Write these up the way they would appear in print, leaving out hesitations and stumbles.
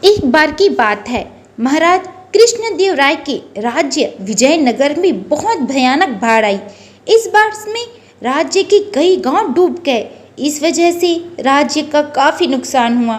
एक बार की बात है, महाराज कृष्णदेव राय के राज्य विजयनगर में बहुत भयानक बाढ़ आई। इस बाढ़ में राज्य के कई गांव डूब गए। इस वजह से राज्य का काफी नुकसान हुआ।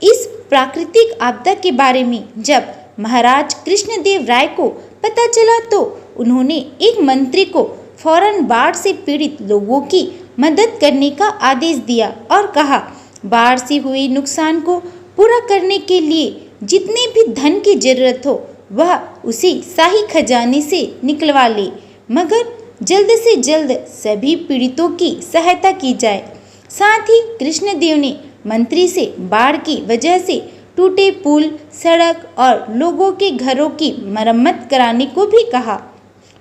इस प्राकृतिक आपदा के बारे में जब महाराज कृष्णदेव राय को पता चला तो उन्होंने एक मंत्री को फौरन बाढ़ से पीड़ित लोगों की मदद करने का आदेश दिया और कहा, बाढ़ से हुए नुकसान को पूरा करने के लिए जितने भी धन की जरूरत हो वह उसे शाही खजाने से निकलवा ले, मगर जल्द से जल्द सभी पीड़ितों की सहायता की जाए। साथ ही कृष्णदेव ने मंत्री से बाढ़ की वजह से टूटे पुल, सड़क और लोगों के घरों की मरम्मत कराने को भी कहा।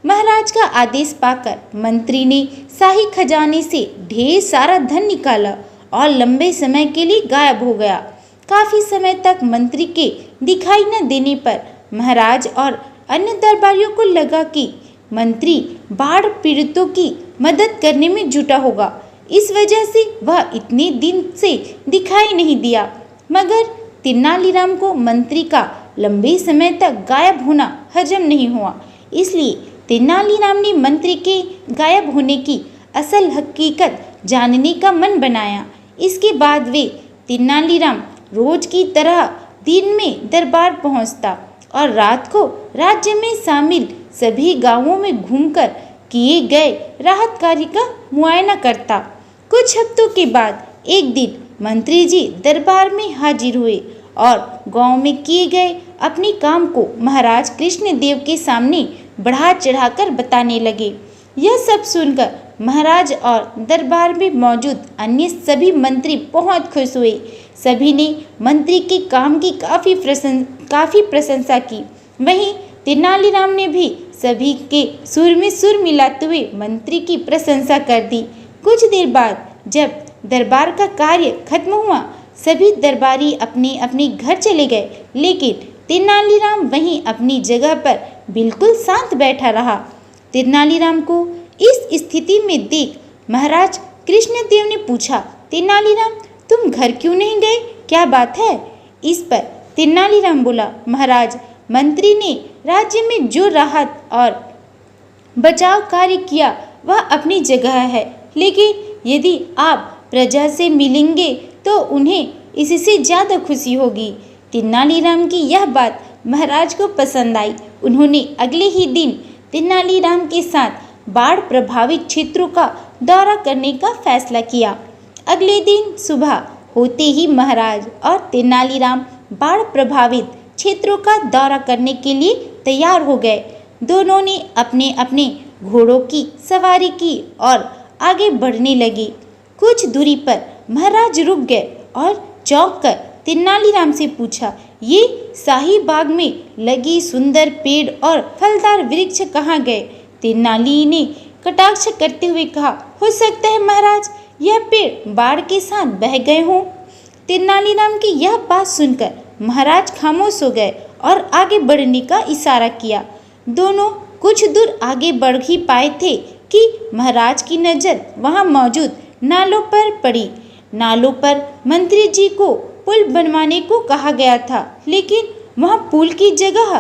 महाराज का आदेश पाकर मंत्री ने शाही खजाने से ढेर सारा धन निकाला और लंबे समय के लिए गायब हो गया। काफी समय तक मंत्री के दिखाई न देने पर महाराज और अन्य दरबारियों को लगा कि मंत्री बाढ़ पीड़ितों की मदद करने में जुटा होगा। इस वजह से वह इतने दिन से दिखाई नहीं दिया। मगर तेनालीराम को मंत्री का लंबे समय तक गायब होना हजम नहीं हुआ। इसलिए तेनालीराम ने मंत्री के गायब होने की असल हकीकत जानने का मन बनाया। इसके बाद वे तेनालीराम रोज की तरह दिन में दरबार पहुंचता और रात को राज्य में शामिल सभी गांवों में घूमकर किए गए राहत कार्य का मुआयना करता। कुछ हफ्तों के बाद एक दिन मंत्री जी दरबार में हाजिर हुए और गांव में किए गए अपने काम को महाराज कृष्णदेव के सामने बढ़ा चढ़ाकर बताने लगे। यह सब सुनकर महाराज और दरबार में मौजूद अन्य सभी मंत्री बहुत खुश हुए। सभी ने मंत्री के काम की काफी प्रशंसा की। वहीं तेनालीराम ने भी सभी के सुर में सुर मिलाते हुए मंत्री की प्रशंसा कर दी। कुछ देर बाद जब दरबार का कार्य खत्म हुआ, सभी दरबारी अपने अपने घर चले गए, लेकिन तेनालीराम वहीं अपनी जगह पर बिल्कुल शांत बैठा रहा। तेनालीराम को इस स्थिति में देख महाराज कृष्णदेव ने पूछा, तेनालीराम तुम घर क्यों नहीं गए, क्या बात है? इस पर तेनालीराम बोला, महाराज मंत्री ने राज्य में जो राहत और बचाव कार्य किया वह अपनी जगह है, लेकिन यदि आप प्रजा से मिलेंगे तो उन्हें इससे ज्यादा खुशी होगी। तेनालीराम की यह बात महाराज को पसंद आई। उन्होंने अगले ही दिन तेनालीराम के साथ बाढ़ प्रभावित क्षेत्रों का दौरा करने का फैसला किया। अगले दिन सुबह होते ही महाराज और तेनालीराम बाढ़ प्रभावित क्षेत्रों का दौरा करने के लिए तैयार हो गए। दोनों ने अपने अपने घोड़ों की सवारी की और आगे बढ़ने लगे। कुछ दूरी पर महाराज रुक गए और चौंक कर तेनालीराम से पूछा, ये शाही बाग में लगी सुंदर पेड़ और फलदार वृक्ष कहाँ गए? तेनाली ने कटाक्ष करते हुए कहा, हो सकता है महाराज यह पेड़ बाढ़ के साथ बह गए हों। तेनालीराम की यह बात सुनकर महाराज खामोश हो गए और आगे बढ़ने का इशारा किया। दोनों कुछ दूर आगे बढ़ ही पाए थे कि महाराज की नजर वहां मौजूद नालों पर पड़ी। नालों पर मंत्री जी को पुल बनवाने को कहा गया था, लेकिन वहां पुल की जगह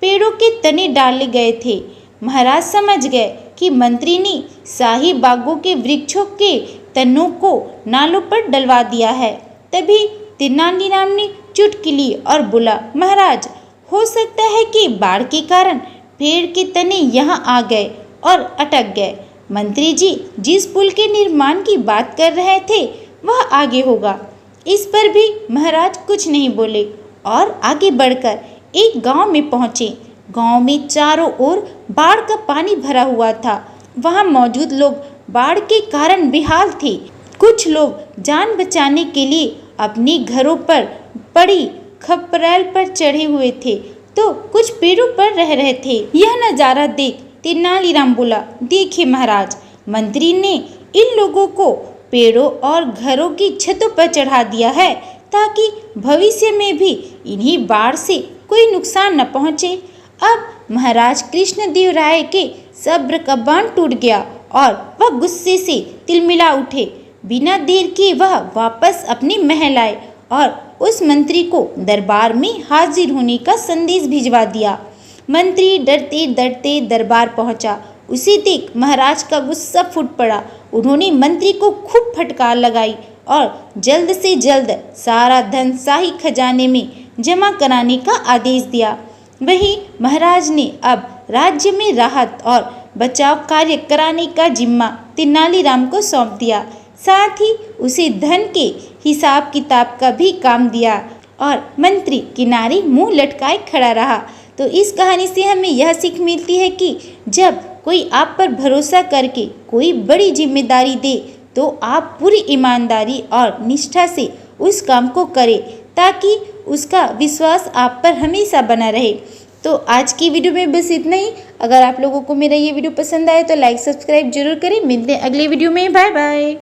पेड़ों के तने डाले गए थे। महाराज समझ गए कि मंत्री ने शाही बागों के वृक्षों के तनों को नालों पर डलवा दिया है। तभी तेनालीराम ने चुटकी ली और बोला, महाराज हो सकता है कि बाढ़ के कारण पेड़ के तने यहाँ आ गए और अटक गए। मंत्री जी जिस पुल के निर्माण की बात कर रहे थे वह आगे होगा। इस पर भी महाराज कुछ नहीं बोले और आगे बढ़कर एक गांव में पहुंचे। गांव में चारों ओर बाढ़ का पानी भरा हुआ था। वहां मौजूद लोग बाढ़ के कारण बेहाल थे। कुछ लोग जान बचाने के लिए अपने घरों पर पड़ी खपरेल पर चढ़े हुए थे, तो कुछ पेड़ों पर रह रहे थे। यह नज़ारा देख तेनालीराम बोला, देखिए महाराज, मंत्री ने इन लोगों को पेड़ों और घरों की छतों पर चढ़ा दिया है ताकि भविष्य में भी इन्हीं बाढ़ से कोई नुकसान न पहुँचे। अब महाराज कृष्णदेव राय के सब्र का बांध टूट गया और वह गुस्से से तिलमिला उठे। बिना देर के वह वापस अपने महल आए और उस मंत्री को दरबार में हाजिर होने का संदेश भिजवा दिया। मंत्री डरते डरते दरबार पहुंचा। उसे देख महाराज का गुस्सा फूट पड़ा। उन्होंने मंत्री को खूब फटकार लगाई और जल्द से जल्द सारा धन शाही खजाने में जमा कराने का आदेश दिया। वहीं महाराज ने अब राज्य में राहत और बचाव कार्य कराने का जिम्मा तेनालीराम को सौंप दिया। साथ ही उसे धन के हिसाब किताब का भी काम दिया और मंत्री किनारे मुंह लटकाए खड़ा रहा। तो इस कहानी से हमें यह सीख मिलती है कि जब कोई आप पर भरोसा करके कोई बड़ी जिम्मेदारी दे तो आप पूरी ईमानदारी और निष्ठा से उस काम को करें ताकि उसका विश्वास आप पर हमेशा बना रहे। तो आज की वीडियो में बस इतना ही। अगर आप लोगों को मेरा ये वीडियो पसंद आए तो लाइक सब्सक्राइब जरूर करें। मिलते हैं अगले वीडियो में। Bye bye.